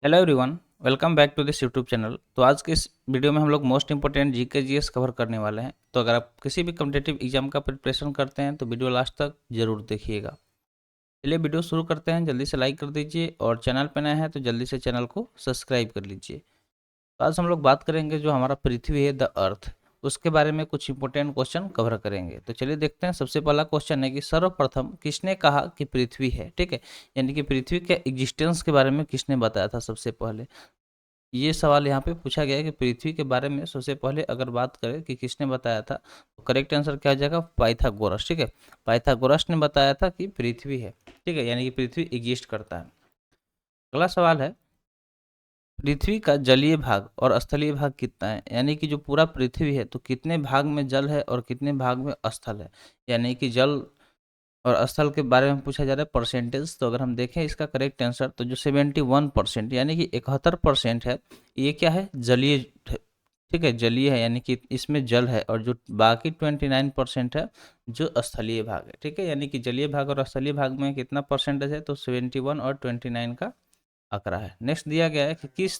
Hello everyone, welcome back to this YouTube channel. तो आज के इस वीडियो में हम लोग most important GK GS cover करने वाले हैं। तो अगर आप किसी भी कम्पिटेटिव एग्जाम का प्रिपरेशन करते हैं तो वीडियो लास्ट तक जरूर देखिएगा। चलिए वीडियो शुरू करते हैं। जल्दी से लाइक कर दीजिए और चैनल पर नए हैं तो जल्दी से चैनल को सब्सक्राइब कर लीजिए। तो आज हम लोग बात करेंगे जो हमारा पृथ्वी है द अर्थ, उसके बारे में कुछ इंपॉर्टेंट क्वेश्चन कवर करेंगे। तो चलिए देखते हैं। सबसे पहला क्वेश्चन है कि सर्वप्रथम किसने कहा कि पृथ्वी है, ठीक है। यानी कि पृथ्वी के एग्जिस्टेंस के बारे में किसने बताया था सबसे पहले। ये सवाल यहाँ पे पूछा गया है कि पृथ्वी के बारे में सबसे पहले अगर बात करें कि किसने बताया था, तो करेक्ट आंसर क्या हो जाएगा, पाइथागोरस, ठीक है। पाइथागोरस ने बताया था कि पृथ्वी है, ठीक है, यानी कि पृथ्वी एग्जिस्ट करता है। अगला सवाल है, पृथ्वी का जलीय भाग और स्थलीय भाग कितना है। यानी कि जो पूरा पृथ्वी है तो कितने भाग में जल है और कितने भाग में स्थल है। यानी कि जल और स्थल के बारे में पूछा जा रहा है परसेंटेज। तो अगर हम देखें इसका करेक्ट आंसर, तो जो 71% यानी कि 71% है, ये क्या है, जलीय है, ठीक है, जलीय है, यानी कि इसमें जल है। और जो बाकी 29% है जो स्थलीय भाग है, ठीक है। यानी कि जलीय भाग और स्थलीय भाग में कितना परसेंटेज है, तो 71 और 29 का आंकड़ा है। नेक्स्ट दिया गया है कि किस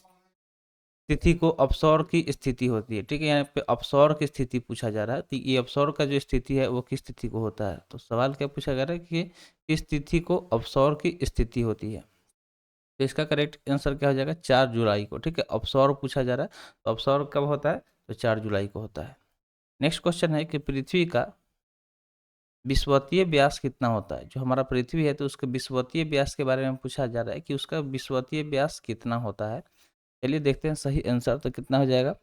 तिथि को अपसौर की स्थिति होती है, ठीक है। यहाँ पे अपसौर की स्थिति पूछा जा रहा है। तो ये अपसौर का जो स्थिति है वो किस तिथि को होता है। तो सवाल क्या पूछा जा रहा है कि किस तिथि को अपसौर की स्थिति होती है। तो इसका करेक्ट आंसर क्या हो जाएगा, 4 जुलाई को, ठीक है। अपसौर पूछा जा रहा है तो अपसौर कब होता है, तो 4 जुलाई को होता है। नेक्स्ट क्वेश्चन है कि पृथ्वी का विषुवतीय व्यास कितना होता है। जो हमारा पृथ्वी है तो उसके विषुवतीय व्यास के बारे में पूछा जा रहा है कि उसका विषुवतीय व्यास कितना होता है। चलिए देखते हैं सही आंसर तो कितना हो जाएगा,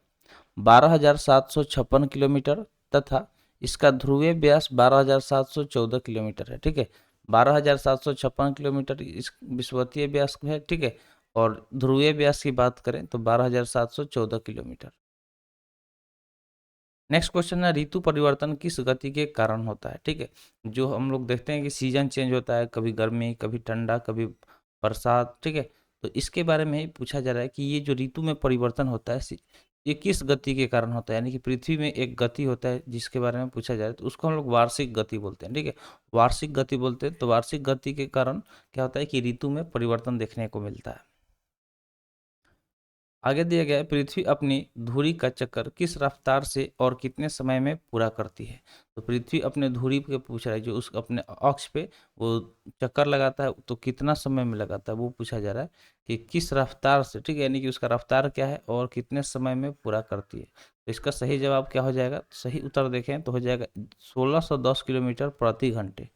12,756 किलोमीटर, तथा इसका ध्रुवीय व्यास 12,714 किलोमीटर है, ठीक है। 12,756 किलोमीटर इस विषुवतीय व्यास है, ठीक है। और ध्रुवीय व्यास की बात करें तो 12,714 किलोमीटर। नेक्स्ट क्वेश्चन है, ऋतु परिवर्तन किस गति के कारण होता है, ठीक है। जो हम लोग देखते हैं कि सीजन चेंज होता है, कभी गर्मी, कभी ठंडा, कभी बरसात, ठीक है। तो इसके बारे में ही पूछा जा रहा है कि ये जो ऋतु में परिवर्तन होता है ये किस गति के कारण होता है। यानी कि पृथ्वी में एक गति होता है जिसके बारे में पूछा जा रहा है, तो उसको हम लोग वार्षिक गति बोलते हैं, ठीक है। वार्षिक गति बोलते हैं। तो वार्षिक गति के कारण क्या होता है कि ऋतु में परिवर्तन देखने को मिलता है। आगे दिया गया है, पृथ्वी अपनी धुरी का चक्कर किस रफ्तार से और कितने समय में पूरा करती है। तो पृथ्वी अपने धुरी पे पूछ रहा है, जो उस अपने अक्ष पे वो चक्कर लगाता है तो कितना समय में लगाता है, वो पूछा जा रहा है कि किस रफ्तार से, ठीक है। यानी कि उसका रफ्तार क्या है और कितने समय में पूरा करती है। तो इसका सही जवाब क्या हो जाएगा, सही उत्तर देखें तो हो जाएगा 1610 किलोमीटर प्रति घंटे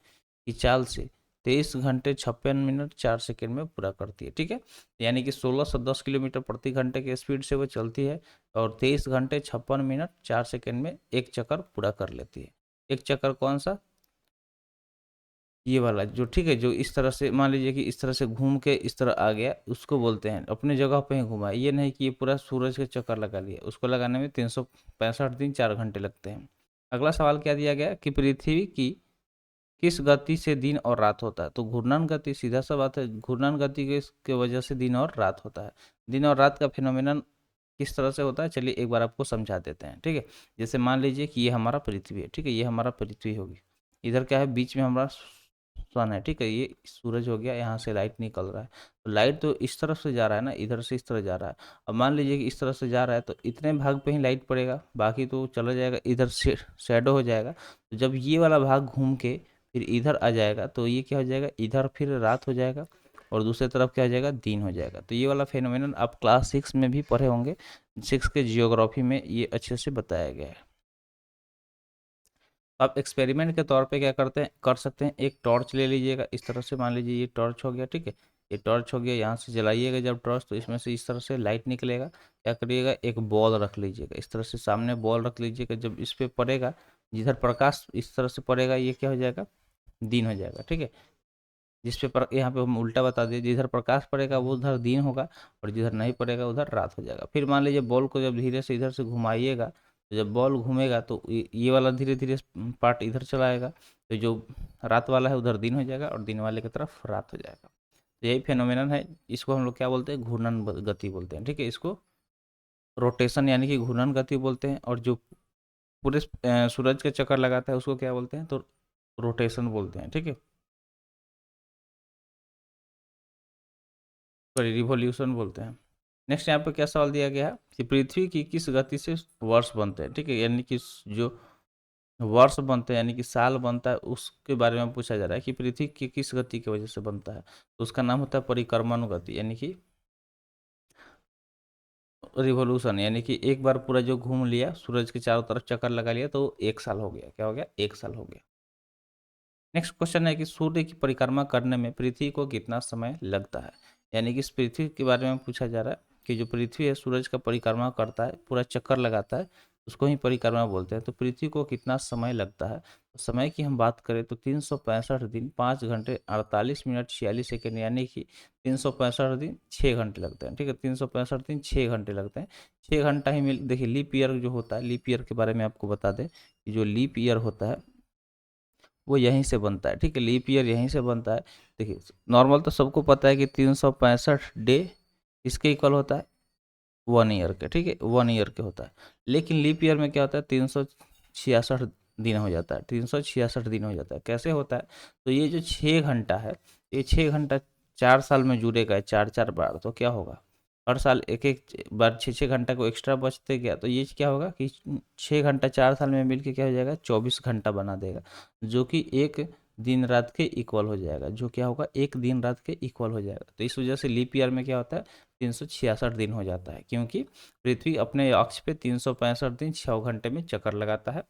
की चाल से 23 घंटे 56 मिनट 4 सेकेंड में पूरा करती है, ठीक है। यानी कि 1610 किलोमीटर प्रति घंटे के स्पीड से वो चलती है और 23 घंटे 56 मिनट 4 सेकेंड में एक चक्कर पूरा कर लेती है। एक चक्कर कौन सा, ये वाला जो, ठीक है, जो इस तरह से मान लीजिए कि इस तरह से घूम के इस तरह आ गया, उसको बोलते हैं अपने जगह पे ही घुमा। ये नहीं कि ये पूरा सूरज के चक्कर लगा लिया, उसको लगाने में 365 दिन 4 घंटे लगते हैं। अगला सवाल क्या दिया गया कि पृथ्वी की किस गति से दिन और रात होता है। तो घूर्णन गति, सीधा सा बात है, घूर्णन गति के वजह से दिन और रात होता है। दिन और रात का फिनोमिनन किस तरह से होता है, चलिए एक बार आपको समझा देते हैं, ठीक है। जैसे मान लीजिए कि ये हमारा पृथ्वी है, ठीक है, ये हमारा पृथ्वी होगी। इधर क्या है, बीच में हमारा सन है, ठीक है, ये सूरज हो गया, यहाँ से लाइट निकल रहा है। तो लाइट तो इस तरफ से जा रहा है ना, इधर से इस तरह जा रहा है। अब मान लीजिए कि इस तरह से जा रहा है तो इतने भाग पे ही लाइट पड़ेगा, बाकी तो चला जाएगा, इधर से शेडो हो जाएगा। तो जब ये वाला भाग घूम के फिर इधर आ जाएगा तो ये क्या हो जाएगा, इधर फिर रात हो जाएगा और दूसरी तरफ क्या हो जाएगा, दिन हो जाएगा। तो ये वाला फेनोमेनन आप क्लास 6 में भी पढ़े होंगे, 6 के जियोग्राफी में ये अच्छे से बताया गया है। आप एक्सपेरिमेंट के तौर पे क्या करते हैं, कर सकते हैं, एक टॉर्च ले लीजिएगा इस तरह से, मान लीजिए ये टॉर्च हो गया, ठीक है। ये टॉर्च हो गया, यहाँ से जलाइएगा जब टॉर्च तो इसमें से इस तरह से लाइट निकलेगा। क्या करिएगा, एक बॉल रख लीजिएगा इस तरह से, सामने बॉल रख लीजिएगा। जब इस पर पड़ेगा, जिधर प्रकाश इस तरह से पड़ेगा, ये क्या हो जाएगा, दिन हो जाएगा, ठीक है। जिस पे यहाँ पे हम उल्टा बता दिए, जिधर प्रकाश पड़ेगा वो उधर दिन होगा और जिधर नहीं पड़ेगा उधर रात हो जाएगा। फिर मान लीजिए बॉल को जब धीरे से इधर से घुमाइएगा, तो जब बॉल घूमेगा तो ये वाला धीरे धीरे पार्ट इधर चला आएगा, तो जो रात वाला है उधर दिन हो जाएगा और दिन वाले की तरफ रात हो जाएगा। तो यही फेनोमेनन है, इसको हम लोग क्या बोलते हैं, घूर्णन गति बोलते हैं, ठीक है। इसको रोटेशन यानी कि घूर्णन गति बोलते हैं। और जो पूरे सूरज के चक्कर लगाता है उसको क्या बोलते हैं, तो रोटेशन बोलते हैं, ठीक है। सॉरी रिवॉल्यूशन बोलते हैं। नेक्स्ट यहाँ पे क्या सवाल दिया गया है कि पृथ्वी की किस गति से वर्ष बनते हैं, ठीक है, यानी कि जो वर्ष बनते हैं यानी कि साल बनता है उसके बारे में पूछा जा रहा है कि पृथ्वी की किस गति की वजह से बनता है। तो उसका नाम होता है परिक्रमण यानी कि रिवॉल्यूशन, यानी कि एक बार पूरा जो घूम लिया सूरज के चारों तरफ चक्कर लगा लिया तो 1 साल हो गया। क्या हो गया? 1 साल हो गया। नेक्स्ट क्वेश्चन है कि सूर्य की परिक्रमा करने में पृथ्वी को कितना समय लगता है, यानी कि इस पृथ्वी के बारे में पूछा जा रहा है कि जो पृथ्वी है सूरज का परिक्रमा करता है, पूरा चक्कर लगाता है, उसको ही परिक्रमा बोलते हैं। तो पृथ्वी को कितना समय लगता है? तो समय की हम बात करें तो 365 दिन 5 घंटे 48 मिनट 46 सेकेंड, यानी कि 365 दिन 6 घंटे लगते हैं। ठीक है, 365 दिन 6 घंटे लगते हैं। 6 घंटा ही मिल, देखिए लीप ईयर जो होता है, लीप ईयर के बारे में आपको बता दें कि जो लीप ईयर होता है वो यहीं से बनता है। ठीक है, लीप ईयर यहीं से बनता है। देखिए नॉर्मल तो सबको पता है कि 365 डे इसके इक्वल होता है 1 ईयर के। ठीक है, 1 ईयर के होता है, लेकिन लीप ईयर में क्या होता है 366 दिन हो जाता है। 366 दिन हो जाता है। कैसे होता है? तो ये जो 6 घंटा है, ये 6 घंटा 4 साल में जुड़ेगा, 4 4 बार, तो क्या होगा हर साल एक एक बार 6 6 घंटा को एक्स्ट्रा बचते गया, तो ये क्या होगा कि 6 घंटा 4 साल में मिलके क्या हो जाएगा 24 घंटा बना देगा, जो कि एक दिन रात के इक्वल हो जाएगा, जो क्या होगा एक दिन रात के इक्वल हो जाएगा। तो इस वजह से लीप ईयर में क्या होता है 366 दिन हो जाता है, क्योंकि पृथ्वी अपने अक्ष पे 365 दिन 6 घंटे में चक्कर लगाता है।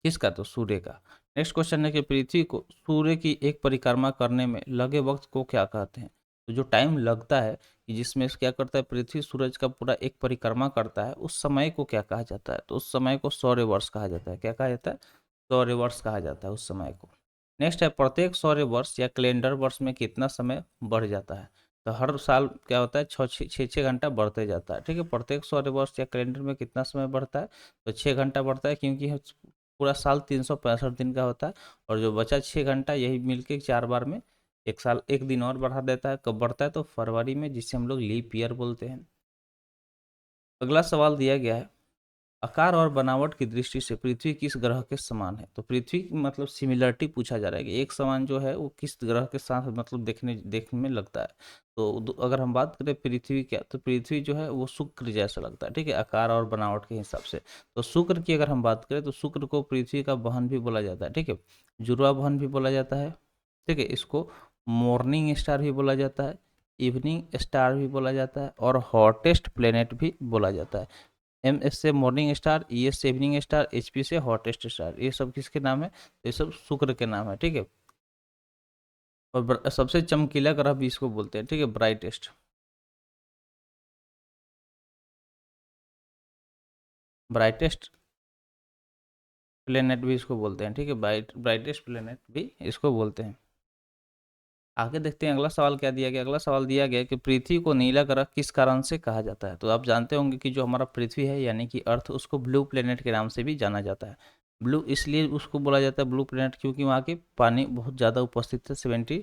किसका? तो सूर्य का। नेक्स्ट क्वेश्चन है कि पृथ्वी को सूर्य की एक परिक्रमा करने में लगे वक्त को क्या कहते हैं? तो जो टाइम लगता है कि जिसमें क्या करता है पृथ्वी सूरज का पूरा एक परिक्रमा करता है, उस समय को क्या कहा जाता है? तो उस समय को सौर्य वर्ष कहा जाता है। क्या कहा जाता है? सौर्य वर्ष कहा जाता है उस समय को। नेक्स्ट है प्रत्येक सौर्य वर्ष या कैलेंडर वर्ष में कितना समय बढ़ जाता है? तो हर साल क्या होता है 6 6 घंटा बढ़ते जाता है। ठीक है, प्रत्येक सौर्य वर्ष या कैलेंडर में कितना समय बढ़ता है? तो 6 घंटा बढ़ता है, क्योंकि पूरा साल 365 दिन का होता है, और जो बचा 6 घंटा यही मिलके 4 बार में एक साल एक दिन और बढ़ा देता है। कब बढ़ता है? तो फरवरी में, जिसे हम लोग लीप ईयर बोलते हैं। अगला सवाल दिया गया है आकार और बनावट की दृष्टि से पृथ्वी किस ग्रह के समान है? तो पृथ्वी मतलब सिमिलरिटी पूछा जा रहा है कि एक समान जो है वो किस ग्रह के साथ मतलब देखने में लगता है। तो अगर हम बात करें पृथ्वी क्या, तो पृथ्वी जो है वो शुक्र जैसा लगता है। ठीक है, आकार और बनावट के हिसाब से। तो शुक्र की अगर हम बात करें तो शुक्र को पृथ्वी का बहन भी बोला जाता है। ठीक है, जुड़वा बहन भी बोला जाता है। ठीक है, इसको मॉर्निंग स्टार भी बोला जाता है, इवनिंग स्टार भी बोला जाता है, और हॉटेस्ट प्लेनेट भी बोला जाता है। एम एस से मॉर्निंग स्टार, ई एस से इवनिंग स्टार, एच पी से हॉटेस्ट स्टार, ये सब किसके नाम है? तो ये सब शुक्र के नाम है। ठीक है, और सबसे चमकीला ग्रह भी इसको बोलते हैं। ठीक है, ब्राइटेस्ट, ब्राइटेस्ट प्लेनेट भी इसको बोलते हैं। ठीक है, ब्राइटेस्ट प्लेनेट भी इसको बोलते हैं। आगे देखते हैं अगला सवाल क्या दिया गया। अगला सवाल दिया गया कि पृथ्वी को नीला ग्रह किस कारण से कहा जाता है? तो आप जानते होंगे कि जो हमारा पृथ्वी है यानी कि अर्थ, उसको ब्लू प्लेनेट के नाम से भी जाना जाता है। ब्लू इसलिए उसको बोला जाता है ब्लू प्लेनेट क्योंकि वहाँ की पानी बहुत ज़्यादा उपस्थित है। 70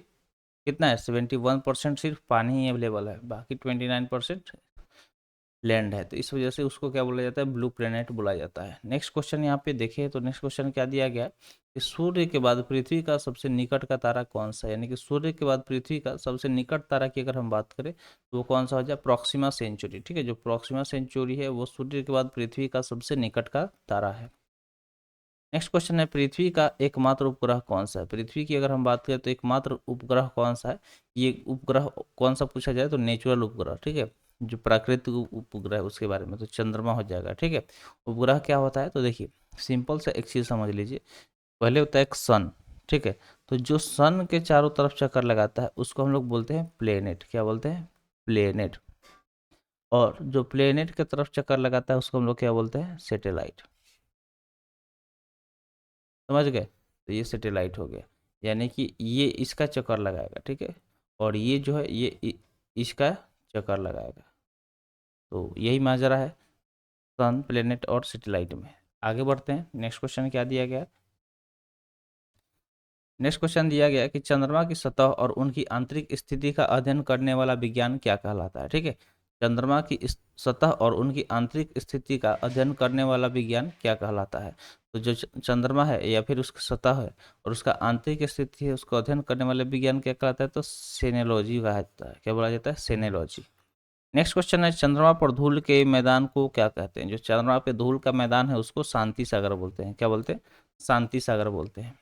कितना है 71% सिर्फ पानी ही अवेलेबल है, बाकी 29% लैंड है। तो इस वजह से उसको क्या बोला जाता है? ब्लू प्लेनेट बोला जाता है। नेक्स्ट क्वेश्चन यहाँ पे देखिए, तो नेक्स्ट क्वेश्चन क्या दिया गया है कि सूर्य के बाद पृथ्वी का सबसे निकट का तारा कौन सा है? यानी कि सूर्य के बाद पृथ्वी का सबसे निकट तारा की अगर हम बात करें तो वो कौन सा हो जाए? Proxima Centauri. ठीक है, जो प्रॉक्सिमा सेंचुरी है वो सूर्य के बाद पृथ्वी का सबसे निकट का तारा है। नेक्स्ट क्वेश्चन है पृथ्वी का एकमात्र उपग्रह कौन सा है? पृथ्वी की अगर हम बात करें तो एकमात्र उपग्रह कौन सा है? ये उपग्रह कौन सा पूछा जाए तो नेचुरल उपग्रह। ठीक है, जो प्राकृतिक उपग्रह है उसके बारे में तो चंद्रमा हो जाएगा। ठीक है, उपग्रह क्या होता है? तो देखिए सिंपल से एक चीज़ समझ लीजिए। पहले होता है एक सन। ठीक है, तो जो सन के चारों तरफ चक्कर लगाता है उसको हम लोग बोलते हैं प्लेनेट। क्या बोलते हैं? प्लेनेट। और जो प्लेनेट के तरफ चक्कर लगाता है उसको हम लोग क्या बोलते हैं? सैटेलाइट। समझ गए? तो ये सैटेलाइट हो गया, यानी कि ये इसका चक्कर लगाएगा। ठीक है, और ये जो है ये इसका चक्कर लगाएगा। तो यही माजरा है सन, प्लेनेट और सैटेलाइट में। आगे बढ़ते हैं। नेक्स्ट क्वेश्चन क्या दिया गया? नेक्स्ट क्वेश्चन दिया गया कि चंद्रमा की सतह और उनकी आंतरिक स्थिति का अध्ययन करने वाला विज्ञान क्या कहलाता है? ठीक है, चंद्रमा की सतह और उनकी आंतरिक स्थिति का अध्ययन करने वाला विज्ञान क्या कहलाता है? तो जो चंद्रमा है या फिर उसकी सतह है और उसका आंतरिक स्थिति है, उसको अध्ययन करने वाले विज्ञान क्या कहलाता है, तो सेनेलॉजी कहा जाता है। क्या बोला जाता है, सेनेलॉजी। नेक्स्ट क्वेश्चन है, चंद्रमा पर धूल के मैदान को क्या कहते हैं। जो चंद्रमा पे धूल का मैदान है उसको शांति सागर बोलते हैं। क्या बोलते हैं, शांति सागर बोलते हैं।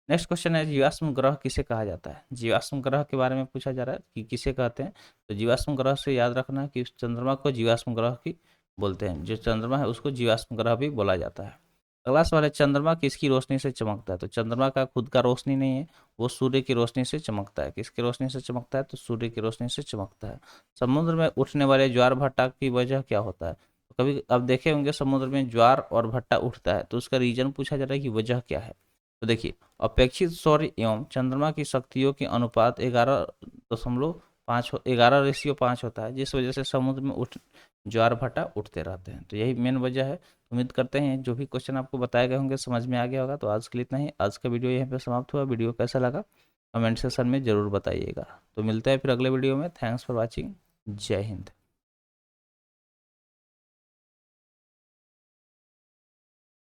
नेक्स्ट क्वेश्चन है, जीवाश्म ग्रह किसे कहा जाता है। जीवाश्म ग्रह के बारे में पूछा जा रहा है कि किसे कहते हैं। तो जीवाश्म ग्रह से याद रखना कि चंद्रमा को जीवाश्म ग्रह की बोलते हैं। जो चंद्रमा है उसको जीवाश्म ग्रह भी बोला जाता है। अगला सवाल है, चंद्रमा किसकी रोशनी से चमकता है। तो चंद्रमा का खुद का रोशनी नहीं है, वो सूर्य की रोशनी से चमकता है। किसकी रोशनी से चमकता है, तो सूर्य की रोशनी से चमकता है। समुद्र में उठने वाले ज्वार भट्टा की वजह क्या होता है। तो कभी अब देखे होंगे समुद्र में ज्वार और भट्टा उठता है, तो उसका रीजन पूछा जा रहा है कि वजह क्या है। तो देखिए, अपेक्षित सौर एवं चंद्रमा की शक्तियों के अनुपात 11.5 होता है, जिस वजह से समुद्र में ज्वार भाटा उठते रहते हैं। तो यही मेन वजह है। उम्मीद करते हैं जो भी क्वेश्चन आपको बताए गए होंगे समझ में आ गया होगा। तो आज के लिए इतना ही। आज का वीडियो यहीं पे समाप्त हुआ। वीडियो कैसा लगा कमेंट सेक्शन में ज़रूर बताइएगा। तो मिलते हैं फिर अगले वीडियो में। Thanks for watching. जय हिंद।